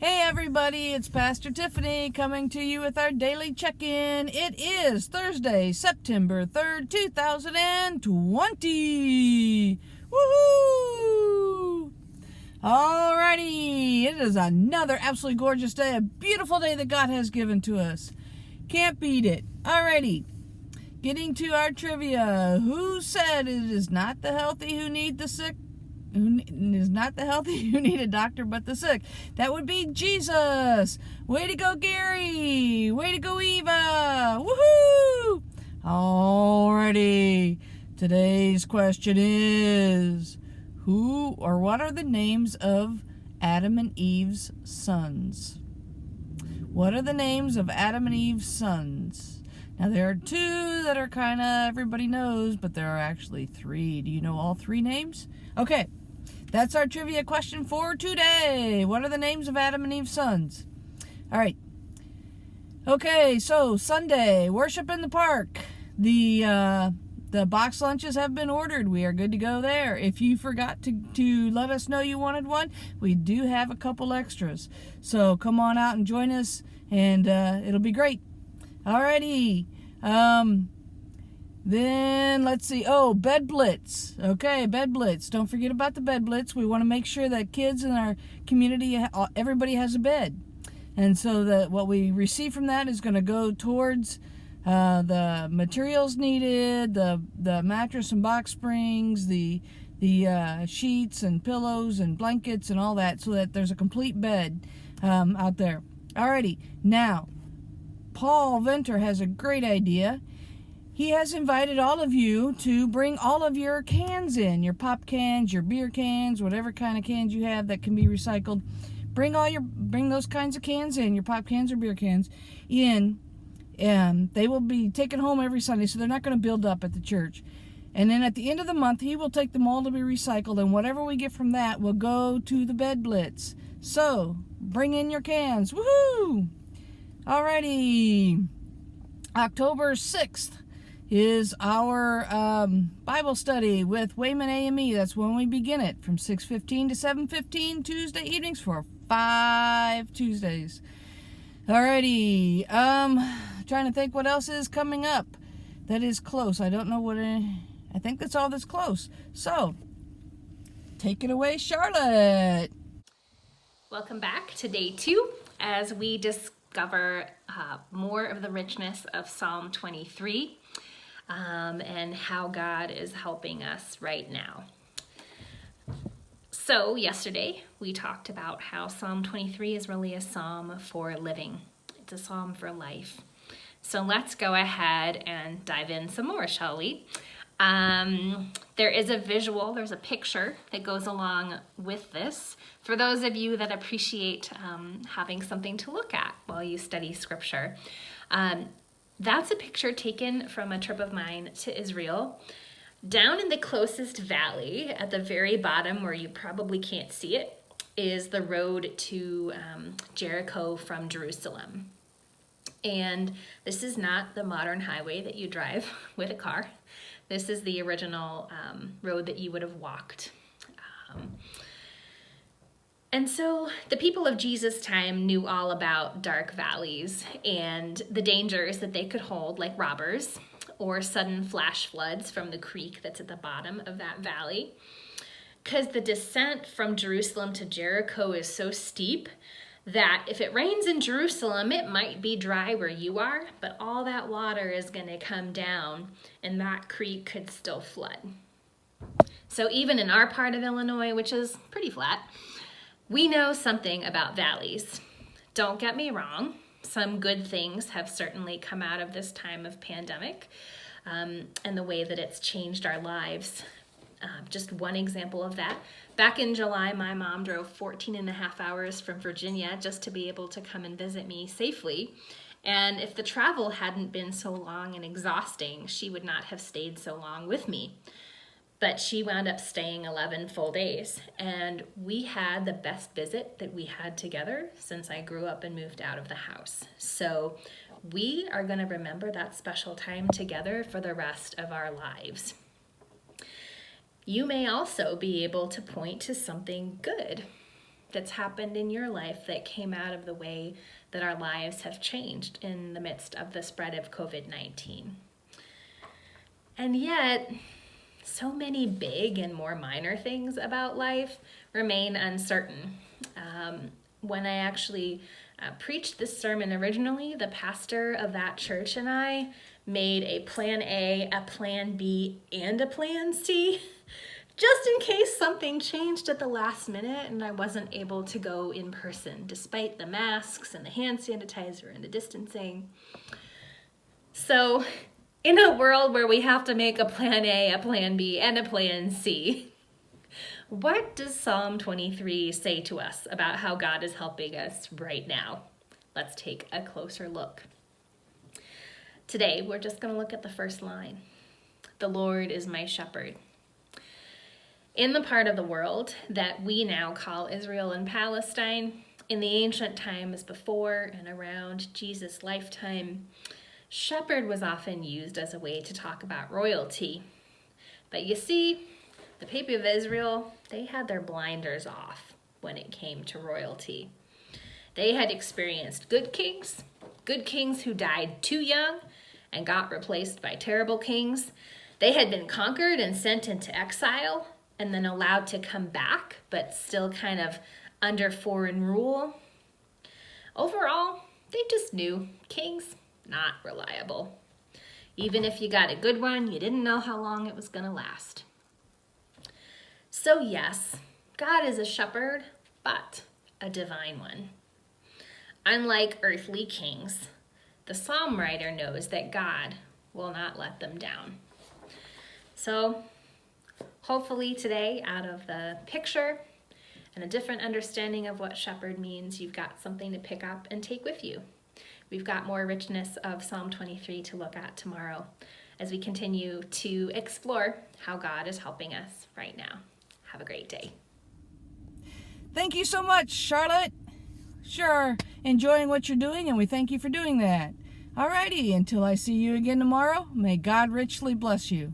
Hey everybody, it's Pastor Tiffany coming to you with our daily check-in. It is Thursday, September 3rd, 2020. Woohoo! Alrighty, it is another absolutely gorgeous day, a beautiful day that God has given to us. Can't beat it. Alrighty, getting to our trivia. Who said it is not the healthy who need the sick? Is not the healthy who need a doctor but the sick? That would be Jesus. Way to go, Gary. Way to go, Eva. Woohoo! Alrighty. Today's question is, who or what are the names of Adam and Eve's sons? What are the names of Adam and Eve's sons? Now, there are two that are kind of everybody knows, but there are actually three. Do you know all three names? Okay. That's our trivia question for today. What are the names of Adam and Eve's sons? All right. Okay, so Sunday, worship in the park. The box lunches have been ordered. We are good to go there. If you forgot to let us know you wanted one, we do have a couple extras. So come on out and join us, and it'll be great. All righty. Then, let's see. Oh, Bed Blitz. Okay, Bed Blitz. Don't forget about the Bed Blitz. We want to make sure that kids in our community, everybody has a bed. And so that what we receive from that is going to go towards the materials needed, the mattress and box springs, the sheets and pillows and blankets and all that, so that there's a complete bed out there. Alrighty. Now, Paul Venter has a great idea. He has invited all of you to bring all of your cans in, your pop cans, your beer cans, whatever kind of cans you have that can be recycled. Bring those kinds of cans in, your pop cans or beer cans in, and they will be taken home every Sunday, so they're not going to build up at the church. And then at the end of the month, he will take them all to be recycled, and whatever we get from that will go to the Bed Blitz. So, bring in your cans. Woohoo! Alrighty. October 6th. Is our Bible study with Wayman AME. That's when we begin it, from 6:15 to 7:15 Tuesday evenings for 5 Tuesdays. Alrighty, trying to think what else is coming up that is close. I don't know what. I think that's all that's close. So, take it away, Charlotte. Welcome back to day 2 as we discover more of the richness of Psalm 23. And how God is helping us right now. So yesterday we talked about how Psalm 23 is really a psalm for living. It's a psalm for life. So let's go ahead and dive in some more, shall we? There is a visual, there's a picture that goes along with this for those of you that appreciate having something to look at while you study scripture. That's a picture taken from a trip of mine to Israel. Down in the closest valley, at the very bottom where you probably can't see it, is the road to Jericho from Jerusalem. And this is not the modern highway that you drive with a car. This is the original road that you would have walked. And so the people of Jesus' time knew all about dark valleys and the dangers that they could hold, like robbers or sudden flash floods from the creek that's at the bottom of that valley. Because the descent from Jerusalem to Jericho is so steep that if it rains in Jerusalem, it might be dry where you are, but all that water is going to come down and that creek could still flood. So even in our part of Illinois, which is pretty flat, we know something about valleys. Don't get me wrong, some good things have certainly come out of this time of pandemic and the way that it's changed our lives. Just one example of that. Back in July, my mom drove 14 and a half hours from Virginia just to be able to come and visit me safely. And if the travel hadn't been so long and exhausting, she would not have stayed so long with me. But she wound up staying 11 full days, and we had the best visit that we had together since I grew up and moved out of the house. So we are going to remember that special time together for the rest of our lives. You may also be able to point to something good that's happened in your life that came out of the way that our lives have changed in the midst of the spread of COVID-19. And yet, so many big and more minor things about life remain uncertain. When I actually preached this sermon originally, the pastor of that church and I made a plan A, a plan B, and a plan C, just in case something changed at the last minute and I wasn't able to go in person, despite the masks and the hand sanitizer and the distancing. So, in a world where we have to make a plan A, a plan B, and a plan C, what does Psalm 23 say to us about how God is helping us right now? Let's take a closer look. Today, we're just going to look at the first line. The Lord is my shepherd. In the part of the world that we now call Israel and Palestine, in the ancient times before and around Jesus' lifetime, shepherd was often used as a way to talk about royalty. But you see, the people of Israel, they had their blinders off when it came to royalty. They had experienced good kings who died too young and got replaced by terrible kings. They had been conquered and sent into exile and then allowed to come back, but still kind of under foreign rule. Overall, they just knew kings, not reliable. Even if you got a good one, you didn't know how long it was going to last. So yes, God is a shepherd, but a divine one. Unlike earthly kings, the psalm writer knows that God will not let them down. So hopefully today, out of the picture and a different understanding of what shepherd means, you've got something to pick up and take with you. We've got more richness of Psalm 23 to look at tomorrow as we continue to explore how God is helping us right now. Have a great day. Thank you so much, Charlotte. Sure, enjoying what you're doing, and we thank you for doing that. Alrighty, until I see you again tomorrow, may God richly bless you.